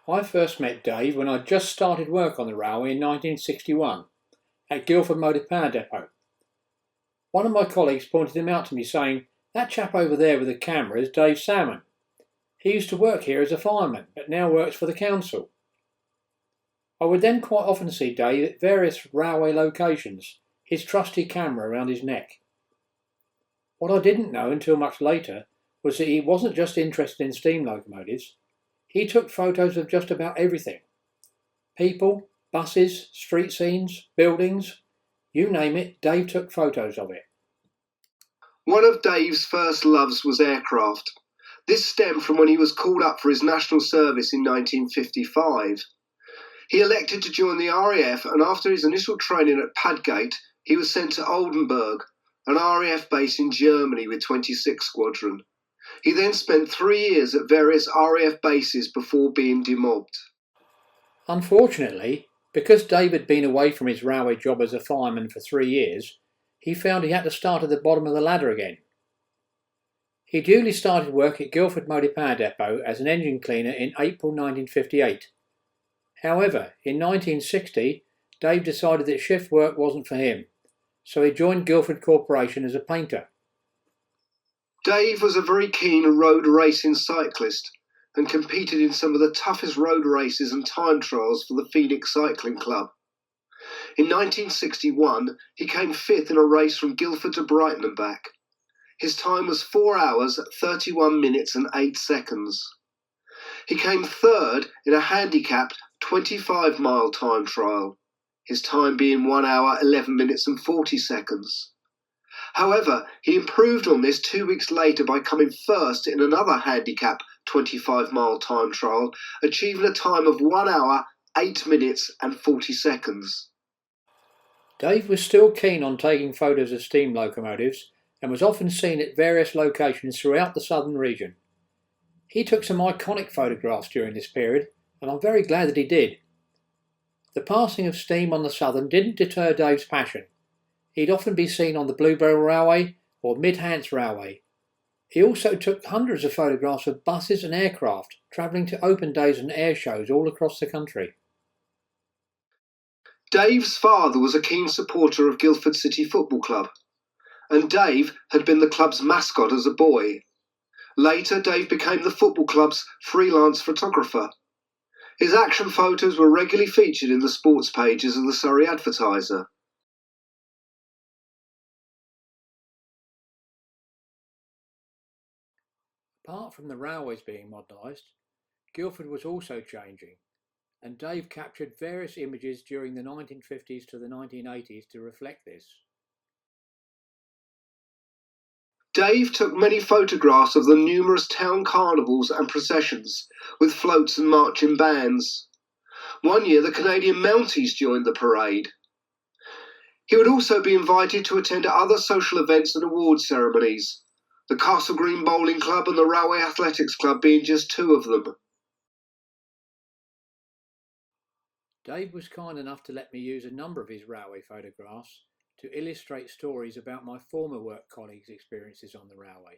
I first met Dave when I just started work on the railway in 1961 at Guildford Motor Power Depot. One of my colleagues pointed him out to me saying, "That chap over there with the camera is Dave Salmon. He used to work here as a fireman but now works for the council." I would then quite often see Dave at various railway locations, his trusty camera around his neck. What I didn't know until much later was that he wasn't just interested in steam locomotives. He took photos of just about everything. People, buses, street scenes, buildings, you name it, Dave took photos of it. One of Dave's first loves was aircraft. This stemmed from when he was called up for his national service in 1955. He elected to join the RAF, and after his initial training at Padgate, he was sent to Oldenburg, an RAF base in Germany with 26 Squadron. He then spent 3 years at various RAF bases before being demobbed. Unfortunately, because Dave had been away from his railway job as a fireman for 3 years, he found he had to start at the bottom of the ladder again. He duly started work at Guildford Motor Power Depot as an engine cleaner in April 1958. However, in 1960, Dave decided that shift work wasn't for him, so he joined Guildford Corporation as a painter. Dave was a very keen road racing cyclist and competed in some of the toughest road races and time trials for the Phoenix Cycling Club. In 1961, he came fifth in a race from Guildford to Brighton and back. His time was 4 hours, 31 minutes and 8 seconds. He came third in a handicapped 25-mile time trial, his time being 1 hour, 11 minutes and 40 seconds. However, he improved on this 2 weeks later by coming first in another handicap 25-mile time trial, achieving a time of 1 hour, 8 minutes and 40 seconds. Dave was still keen on taking photos of steam locomotives and was often seen at various locations throughout the southern region. He took some iconic photographs during this period, and I'm very glad that he did. The passing of steam on the Southern didn't deter Dave's passion. He'd often be seen on the Bluebell Railway or Mid-Hants Railway. He also took hundreds of photographs of buses and aircraft travelling to open days and air shows all across the country. Dave's father was a keen supporter of Guildford City Football Club, and Dave had been the club's mascot as a boy. Later, Dave became the football club's freelance photographer. His action photos were regularly featured in the sports pages of the Surrey Advertiser. Apart from the railways being modernised, Guildford was also changing, and Dave captured various images during the 1950s to the 1980s to reflect this. Dave took many photographs of the numerous town carnivals and processions, with floats and marching bands. One year the Canadian Mounties joined the parade. He would also be invited to attend other social events and award ceremonies, the Castle Green Bowling Club and the Railway Athletics Club being just two of them. Dave was kind enough to let me use a number of his railway photographs to illustrate stories about my former work colleagues' experiences on the railway.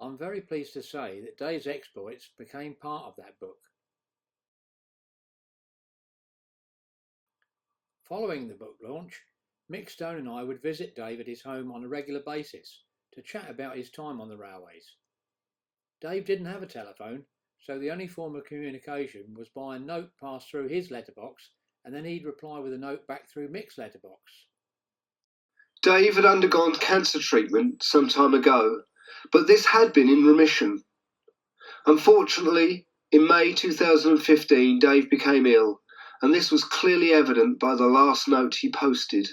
I'm very pleased to say that Dave's exploits became part of that book. Following the book launch, Mick Stone and I would visit Dave at his home on a regular basis to chat about his time on the railways. Dave didn't have a telephone, so the only form of communication was by a note passed through his letterbox, and then he'd reply with a note back through Mick's letterbox. Dave had undergone cancer treatment some time ago, but this had been in remission. Unfortunately, in May 2015, Dave became ill, and this was clearly evident by the last note he posted.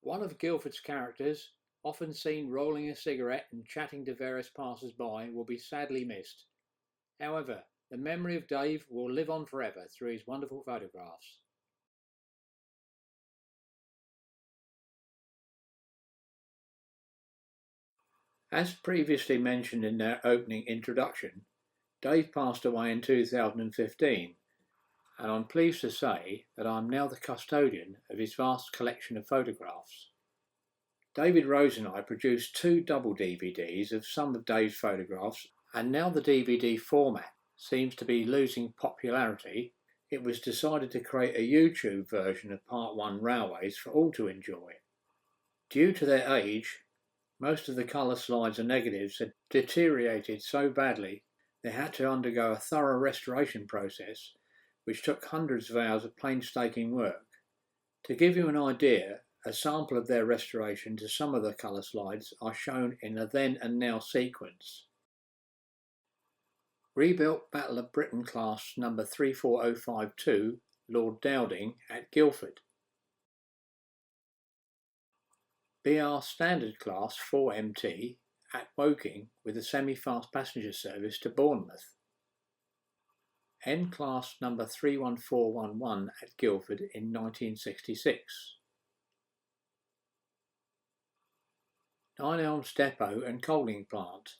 One of Guildford's characters, often seen rolling a cigarette and chatting to various passers-by, will be sadly missed. However, the memory of Dave will live on forever through his wonderful photographs. As previously mentioned in their opening introduction, Dave passed away in 2015, and I'm pleased to say that I'm now the custodian of his vast collection of photographs. David Rose and I produced 2 double DVDs of some of Dave's photographs, and now the DVD format seems to be losing popularity, it was decided to create a YouTube version of Part 1 Railways for all to enjoy. Due to their age, most of the colour slides and negatives had deteriorated so badly they had to undergo a thorough restoration process which took hundreds of hours of painstaking work. To give you an idea, a sample of their restoration to some of the colour slides are shown in a then and now sequence. Rebuilt Battle of Britain class number 34052, Lord Dowding at Guildford. BR Standard Class 4MT at Woking with a semi-fast passenger service to Bournemouth. N Class number 31411 at Guildford in 1966. Nine Elms Depot and Coaling Plant.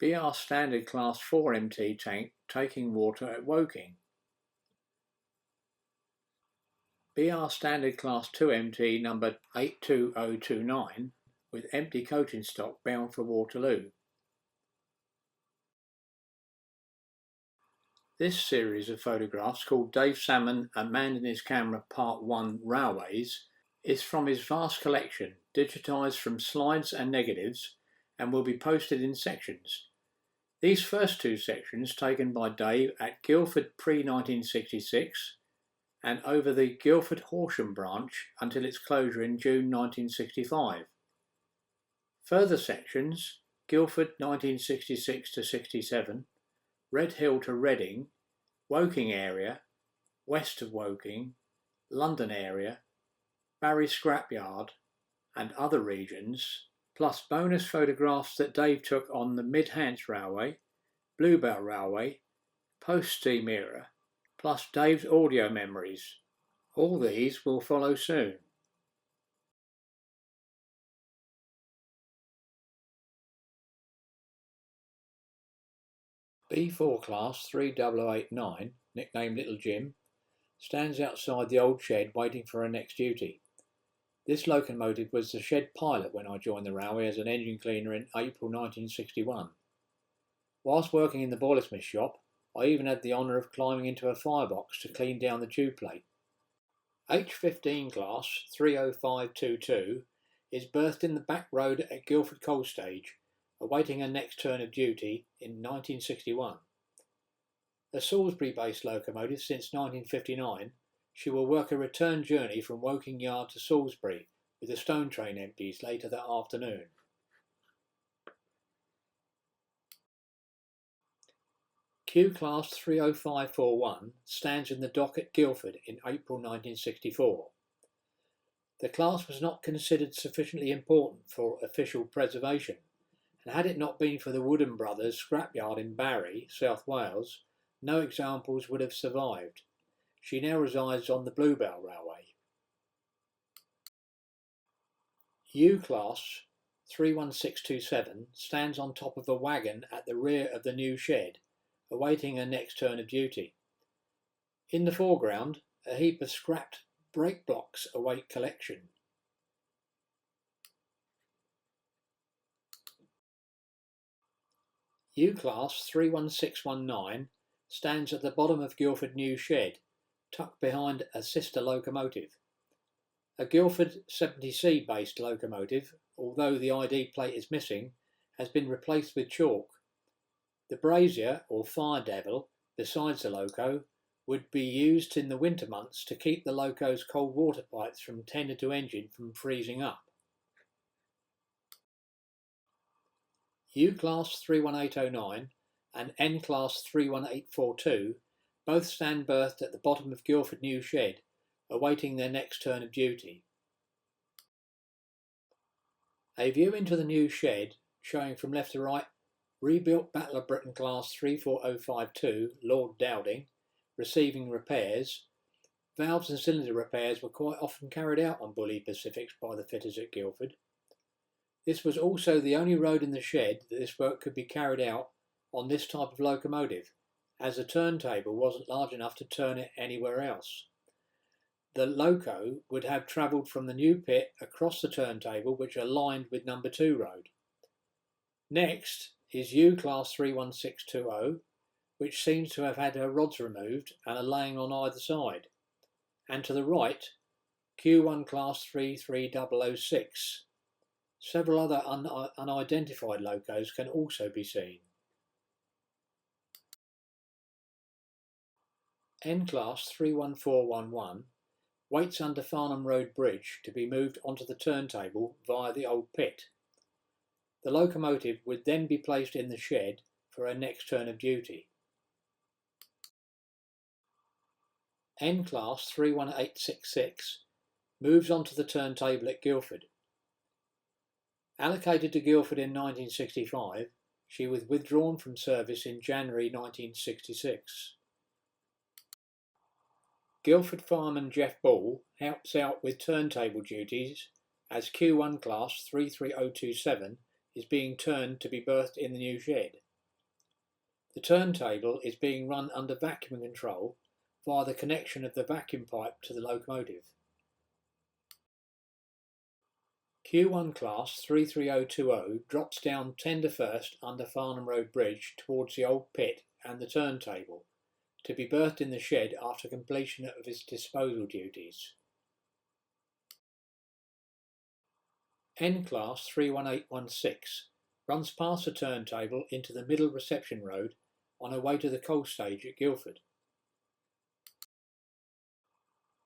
BR Standard Class 4MT tank taking water at Woking. BR Standard Class 2MT number 82029 with empty coaching stock bound for Waterloo. This series of photographs, called Dave Salmon, A Man and His Camera Part 1 Railways, is from his vast collection, digitised from slides and negatives, and will be posted in sections. These first 2 sections taken by Dave at Guildford Pre-1966 and over the Guildford Horsham branch until its closure in June 1965. Further sections, Guildford 1966 to 67, Red Hill to Reading, Woking area, west of Woking, London area, Barry Scrapyard and other regions, plus bonus photographs that Dave took on the Mid-Hants Railway, Bluebell Railway, post-steam era, plus Dave's audio memories. All these will follow soon. B4 Class 3089, nicknamed Little Jim, stands outside the old shed waiting for her next duty. This locomotive was the shed pilot when I joined the railway as an engine cleaner in April 1961. Whilst working in the boilersmith shop, I even had the honour of climbing into a firebox to clean down the tube plate. H15 Class 30522 is berthed in the back road at Guildford Coal Stage, awaiting her next turn of duty in 1961. A Salisbury-based locomotive since 1959, she will work a return journey from Woking Yard to Salisbury with the stone train empties later that afternoon. Q Class 30541 stands in the dock at Guildford in April 1964. The class was not considered sufficiently important for official preservation, and had it not been for the Wooden Brothers scrapyard in Barry, South Wales, no examples would have survived. She now resides on the Bluebell Railway. U Class 31627 stands on top of a wagon at the rear of the new shed, awaiting her next turn of duty. In the foreground, a heap of scrapped brake blocks await collection. U Class 31619 stands at the bottom of Guildford New Shed, tucked behind a sister locomotive. A Guildford 70C based locomotive, although the ID plate is missing, has been replaced with chalk. The brazier, or fire devil, besides the loco, would be used in the winter months to keep the loco's cold water pipes from tender to engine from freezing up. U Class 31809 and N Class 31842 both stand berthed at the bottom of Guildford New Shed, awaiting their next turn of duty. A view into the new shed, showing from left to right, rebuilt Battle of Britain Class 34052, Lord Dowding, receiving repairs. Valves and cylinder repairs were quite often carried out on Bully Pacifics by the fitters at Guildford. This was also the only road in the shed that this work could be carried out on this type of locomotive, as the turntable wasn't large enough to turn it anywhere else. The loco would have travelled from the new pit across the turntable, which are lined with number 2 road. Next is U Class 31620, which seems to have had her rods removed and are laying on either side. And to the right, Q1 Class 33006. Several other unidentified locos can also be seen. N Class 31411 waits under Farnham Road Bridge to be moved onto the turntable via the old pit. The locomotive would then be placed in the shed for her next turn of duty. N Class 31866 moves onto the turntable at Guildford. Allocated to Guildford in 1965, she was withdrawn from service in January 1966. Guildford fireman Jeff Ball helps out with turntable duties as Q1 Class 33027 is being turned to be berthed in the new shed. The turntable is being run under vacuum control via the connection of the vacuum pipe to the locomotive. Q1 Class 33020 drops down tender first under Farnham Road Bridge towards the old pit and the turntable, to be berthed in the shed after completion of its disposal duties. N Class 31816 runs past the turntable into the middle reception road on her way to the coal stage at Guildford.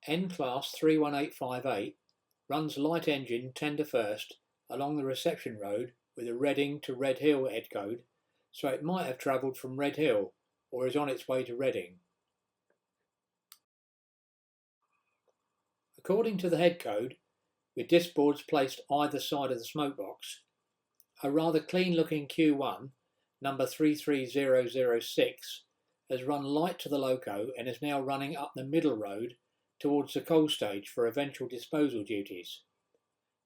N Class 31858 runs light engine tender first along the reception road with a Reading to Red Hill head code, so it might have travelled from Red Hill or is on its way to Reading. According to the head code, with disc boards placed either side of the smoke box, a rather clean looking Q1, number 33006, has run light to the loco and is now running up the middle road towards the coal stage for eventual disposal duties.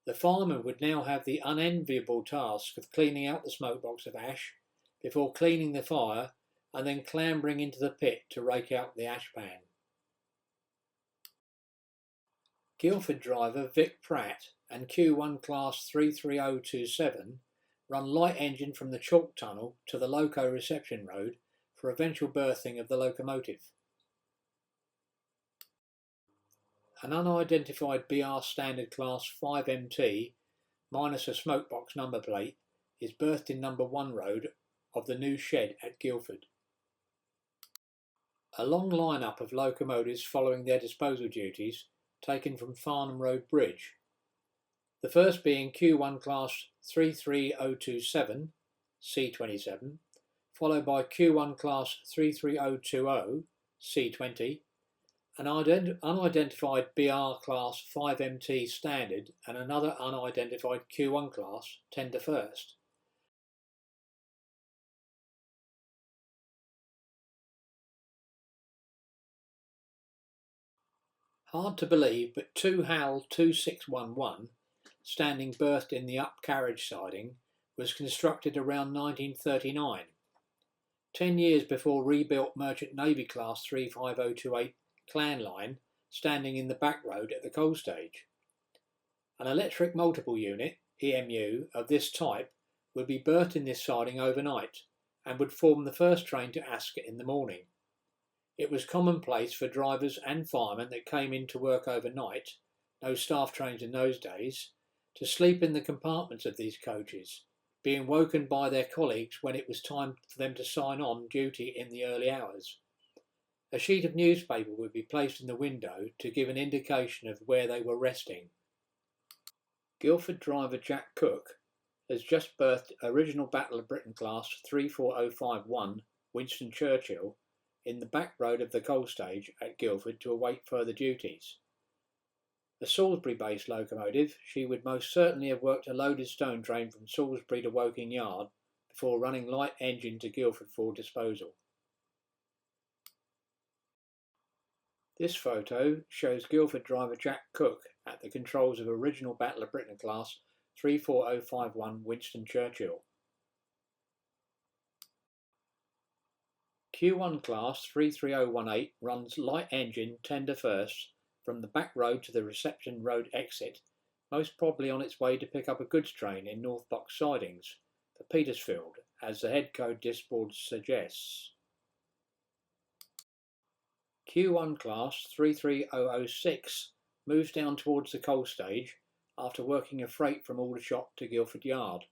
The fireman would now have the unenviable task of cleaning out the smoke box of ash before cleaning the fire and then clambering into the pit to rake out the ash pan. Guildford driver Vic Pratt and Q1 Class 33027 run light engine from the chalk tunnel to the loco reception road for eventual berthing of the locomotive. An unidentified BR Standard Class 5MT minus a smoke box number plate is berthed in number 1 road of the new shed at Guildford. A long line-up of locomotives following their disposal duties taken from Farnham Road Bridge. The first being Q1 Class 33027 C27, followed by Q1 Class 33020 C20, an unidentified BR Class 5MT Standard and another unidentified Q1 Class tender first. Hard to believe, but 2 HAL 2611, standing berthed in the up carriage siding, was constructed around 1939, 10 years before rebuilt Merchant Navy Class 35028 Clan Line, standing in the back road at the coal stage. An electric multiple unit, EMU, of this type would be berthed in this siding overnight and would form the first train to Ascot in the morning. It was commonplace for drivers and firemen that came in to work overnight, no staff trains in those days, to sleep in the compartments of these coaches, being woken by their colleagues when it was time for them to sign on duty in the early hours. A sheet of newspaper would be placed in the window to give an indication of where they were resting. Guildford driver Jack Cook has just berthed original Battle of Britain Class 34051 Winston Churchill in the back road of the coal stage at Guildford to await further duties. A Salisbury-based locomotive, she would most certainly have worked a loaded stone train from Salisbury to Woking Yard before running light engine to Guildford for disposal. This photo shows Guildford driver Jack Cook at the controls of original Battle of Britain Class 34051 Winston Churchill. Q1 class 33018 runs light engine tender first from the back road to the reception road exit, most probably on its way to pick up a goods train in North Box sidings for Petersfield, as the head code disboard suggests. Q1 class 33006 moves down towards the coal stage after working a freight from Aldershot to Guildford Yard.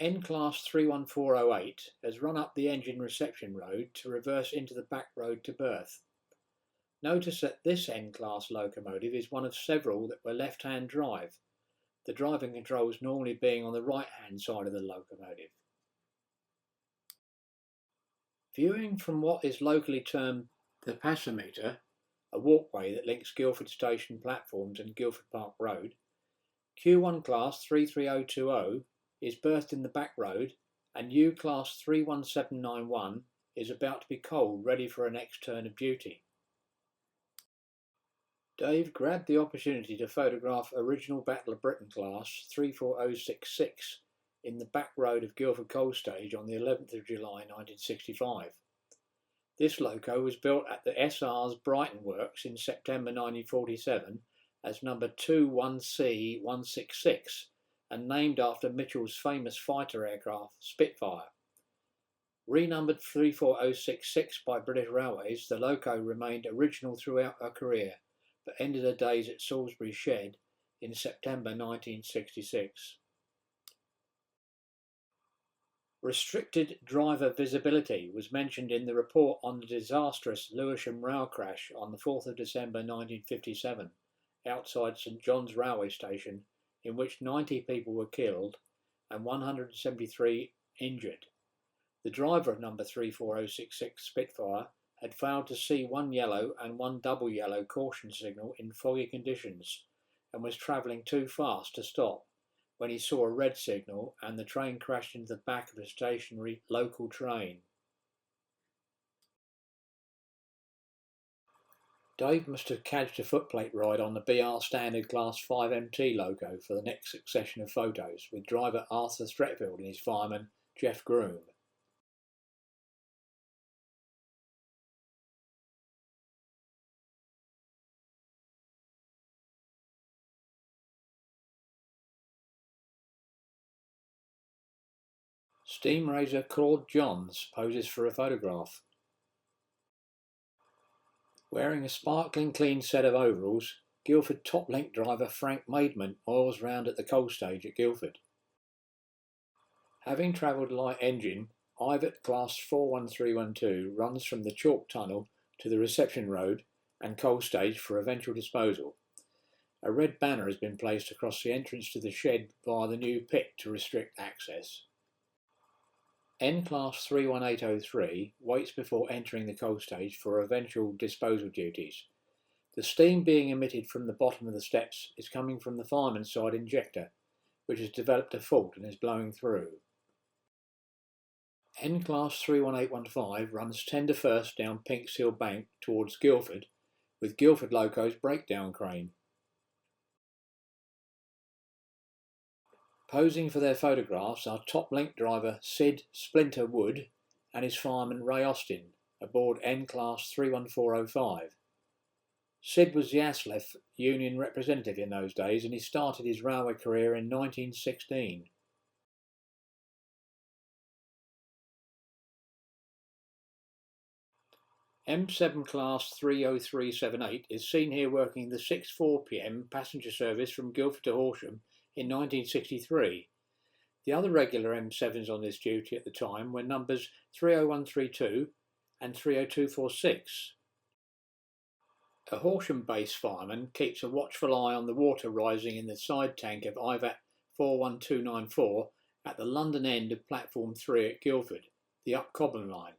N class 31408 has run up the engine reception road to reverse into the back road to berth. Notice that this N class locomotive is one of several that were left-hand drive, the driving controls normally being on the right-hand side of the locomotive. Viewing from what is locally termed the passometer, a walkway that links Guildford station platforms and Guildford Park Road, Q1 class 33020 is berthed in the back road, and U class 31791 is about to be coaled, ready for a next turn of duty. Dave grabbed the opportunity to photograph original Battle of Britain class 34066 in the back road of Guildford Coal Stage on the 11th of July 1965. This loco was built at the SR's Brighton Works in September 1947 as number 21C166 and named after Mitchell's famous fighter aircraft Spitfire. Renumbered 34066 by British Railways, the loco remained original throughout her career, but ended her days at Salisbury Shed in September 1966. Restricted driver visibility was mentioned in the report on the disastrous Lewisham rail crash on the 4th of December 1957 outside St John's railway station, in which 90 people were killed and 173 injured. The driver of number 34066 Spitfire had failed to see one yellow and one double yellow caution signal in foggy conditions and was travelling too fast to stop when he saw a red signal and the train crashed into the back of a stationary local train. Dave must have catched a footplate ride on the BR Standard Class 5MT loco for the next succession of photos, with driver Arthur Stretfield and his fireman Jeff Groom. Steam raiser Claude Johns poses for a photograph. Wearing a sparkling clean set of overalls, Guildford top link driver Frank Maidment oils round at the coal stage at Guildford. Having travelled light engine, Ivet class 41312 runs from the chalk tunnel to the reception road and coal stage for eventual disposal. A red banner has been placed across the entrance to the shed via the new pit to restrict access. N class 31803 waits before entering the coal stage for eventual disposal duties. The steam being emitted from the bottom of the steps is coming from the fireman's side injector, which has developed a fault and is blowing through. N class 31815 runs tender first down Pinks Hill Bank towards Guildford, with Guildford Loco's breakdown crane. Posing for their photographs are top link driver Sid Splinter Wood and his fireman Ray Austin aboard N class 31405. Sid was the ASLEF union representative in those days, and he started his railway career in 1916. M7 class 30378 is seen here working the 6:04 p.m. passenger service from Guildford to Horsham in 1963. The other regular M7s on this duty at the time were numbers 30132 and 30246. A Horsham-based fireman keeps a watchful eye on the water rising in the side tank of IVAT 41294 at the London end of Platform 3 at Guildford, the up Cobham line.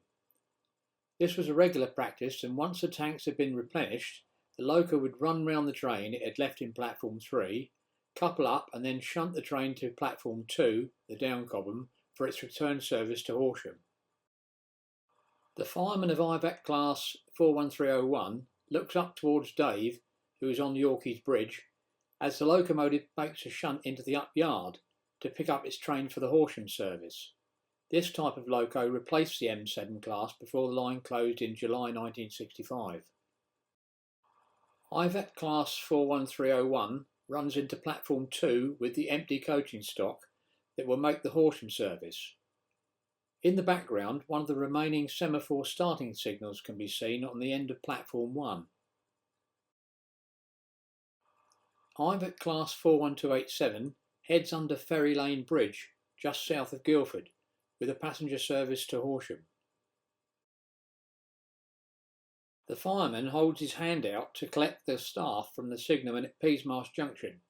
This was a regular practice, and once the tanks had been replenished, the loco would run round the train it had left in Platform 3, couple up and then shunt the train to Platform 2, the down Cobham, for its return service to Horsham. The fireman of IVAC class 41301 looks up towards Dave, who is on Yorkeys Bridge, as the locomotive makes a shunt into the up yard to pick up its train for the Horsham service. This type of loco replaced the M7 class before the line closed in July 1965. IVET class 41301 runs into platform 2 with the empty coaching stock that will make the Horsham service. In the background, one of the remaining semaphore starting signals can be seen on the end of platform 1. IVET class 41287 heads under Ferry Lane Bridge, just south of Guildford, with a passenger service to Horsham. The fireman holds his hand out to collect the staff from the signalman at Peasmarsh Junction.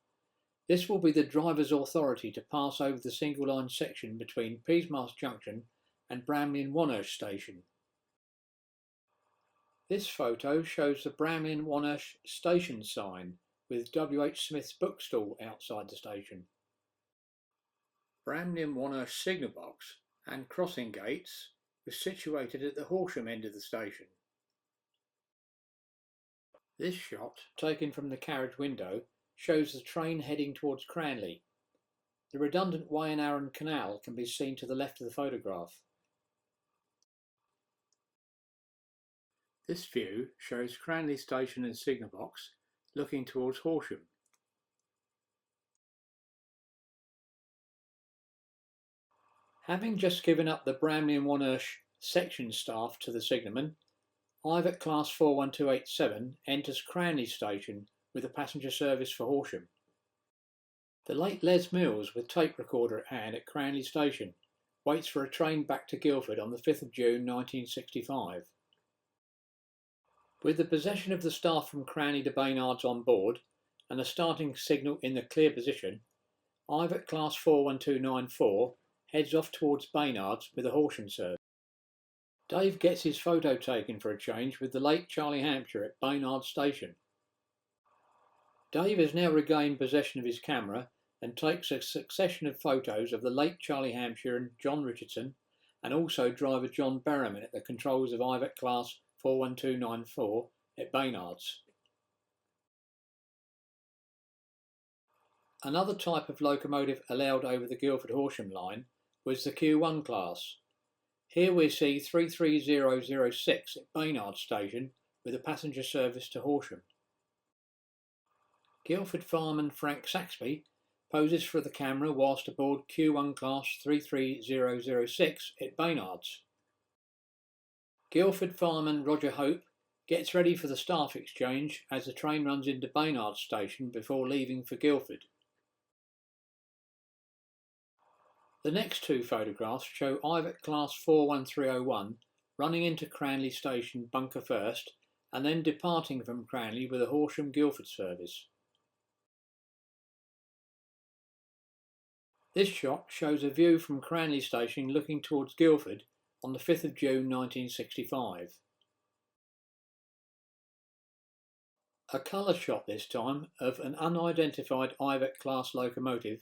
This will be the driver's authority to pass over the single line section between Peasmarsh Junction and Bramley and Wonhurst Station. This photo shows the Bramley and Wonhurst station sign with W.H. Smith's bookstall outside the station. Bramley and Wonhurst signal box and crossing gates was situated at the Horsham end of the station. This shot, taken from the carriage window, shows the train heading towards Cranley. The redundant Way and Arun Canal can be seen to the left of the photograph. This view shows Cranley Station and signal box looking towards Horsham. Having just given up the Bramley and Wonhurst section staff to the signalman, IVET class 41287 enters Cranley Station with a passenger service for Horsham. The late Les Mills, with tape recorder at hand at Cranley Station, waits for a train back to Guildford on the 5th of June 1965. With the possession of the staff from Cranley to Baynard's on board and a starting signal in the clear position, IVET class 41294 heads off towards Baynard's with a Horsham service. Dave gets his photo taken for a change with the late Charlie Hampshire at Baynard Station. Dave has now regained possession of his camera and takes a succession of photos of the late Charlie Hampshire and John Richardson, and also driver John Berriman at the controls of IVET class 41294 at Baynard's. Another type of locomotive allowed over the Guildford-Horsham line was the Q1 class. Here we see 33006 at Baynard Station with a passenger service to Horsham. Guildford fireman Frank Saxby poses for the camera whilst aboard Q1 class 33006 at Baynard's. Guildford fireman Roger Hope gets ready for the staff exchange as the train runs into Baynard Station before leaving for Guildford. The next two photographs show IVET class 41301 running into Cranley Station bunker first and then departing from Cranley with a Horsham Guildford service. This shot shows a view from Cranley Station looking towards Guildford on the 5th of June 1965. A colour shot this time of an unidentified IVET class locomotive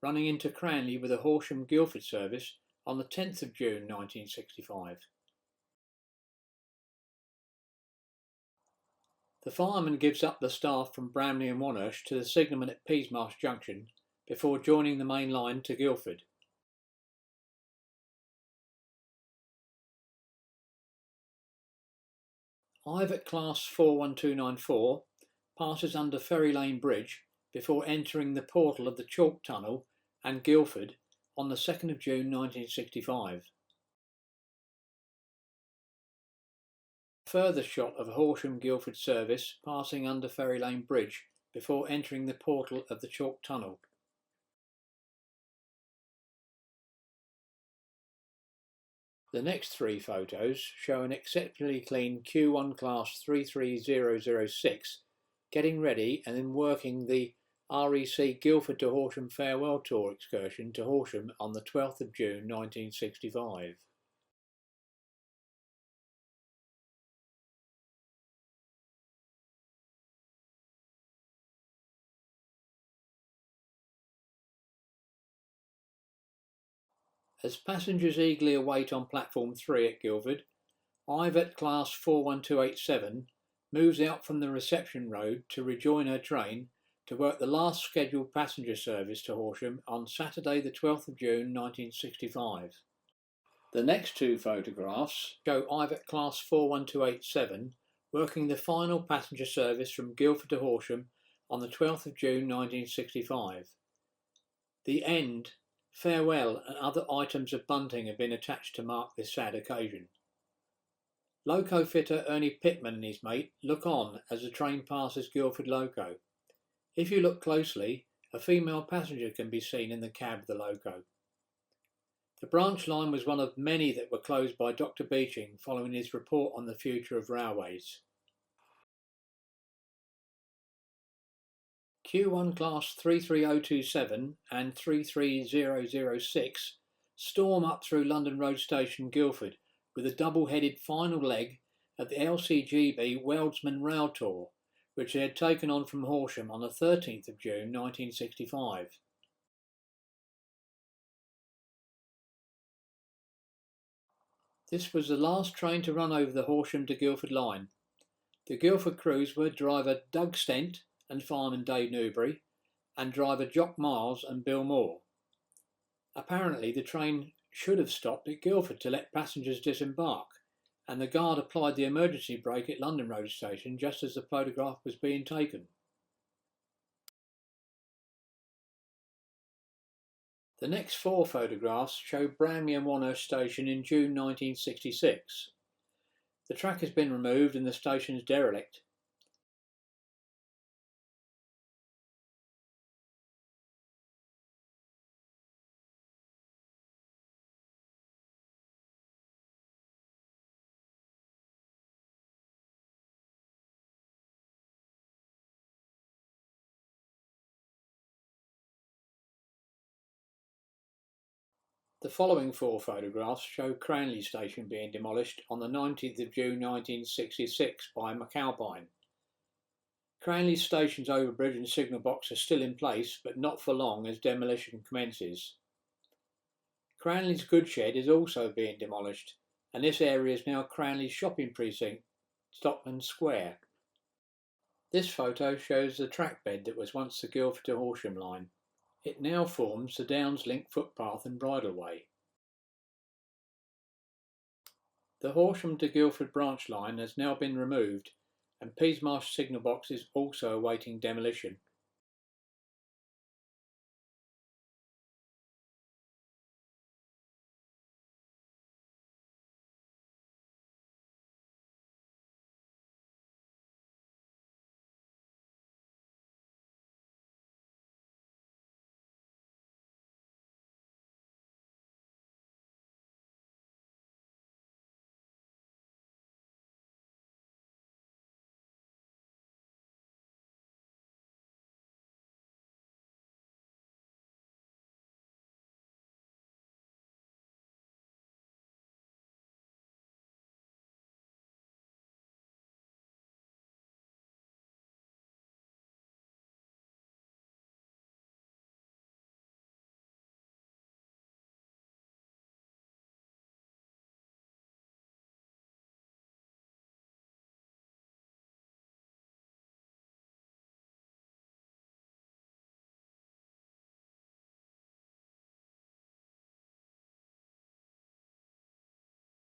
running into Cranley with a Horsham Guildford service on the 10th of June 1965. The fireman gives up the staff from Bramley and Wonhurst to the signalman at Peasmarsh Junction before joining the main line to Guildford. IVET class 41294 passes under Ferry Lane Bridge before entering the portal of the Chalk Tunnel and Guildford on the 2nd of June 1965. A further shot of a Horsham Guildford service passing under Ferry Lane Bridge before entering the portal of the Chalk Tunnel. The next three photos show an exceptionally clean Q1 class 33006 getting ready and then working the REC Guildford to Horsham farewell tour excursion to Horsham on the 12th of June 1965. As passengers eagerly await on platform 3 at Guildford, IVET class 41287 moves out from the reception road to rejoin her train to work the last scheduled passenger service to Horsham on Saturday the 12th of June 1965. The next two photographs show Ivet Class 41287 working the final passenger service from Guildford to Horsham on the 12th of June 1965. The end, farewell and other items of bunting have been attached to mark this sad occasion. Loco fitter Ernie Pittman and his mate look on as the train passes Guildford Loco. If you look closely, a female passenger can be seen in the cab of the loco. The branch line was one of many that were closed by Dr. Beeching following his report on the future of railways. Q1 Class 33027 and 33006 storm up through London Road Station, Guildford, with a double-headed final leg at the LCGB Weldsman Rail Tour, which they had taken on from Horsham on the 13th of June 1965. This was the last train to run over the Horsham to Guildford line. The Guildford crews were driver Doug Stent and fireman Dave Newbury, and driver Jock Miles and Bill Moore. Apparently the train should have stopped at Guildford to let passengers disembark, and the guard applied the emergency brake at London Road Station just as the photograph was being taken. The next four photographs show Bramley and Wanhurst Station in June 1966. The track has been removed and the station is derelict. The following four photographs show Cranley Station being demolished on the 19th of June 1966 by McAlpine. Cranley Station's overbridge and signal box are still in place, but not for long as demolition commences. Cranley's goods shed is also being demolished, and this area is now Cranley's shopping precinct, Stockman Square. This photo shows the track bed that was once the Guildford to Horsham line. It now forms the Downs Link footpath and bridleway. The Horsham to Guildford branch line has now been removed, and Peasmarsh signal box is also awaiting demolition.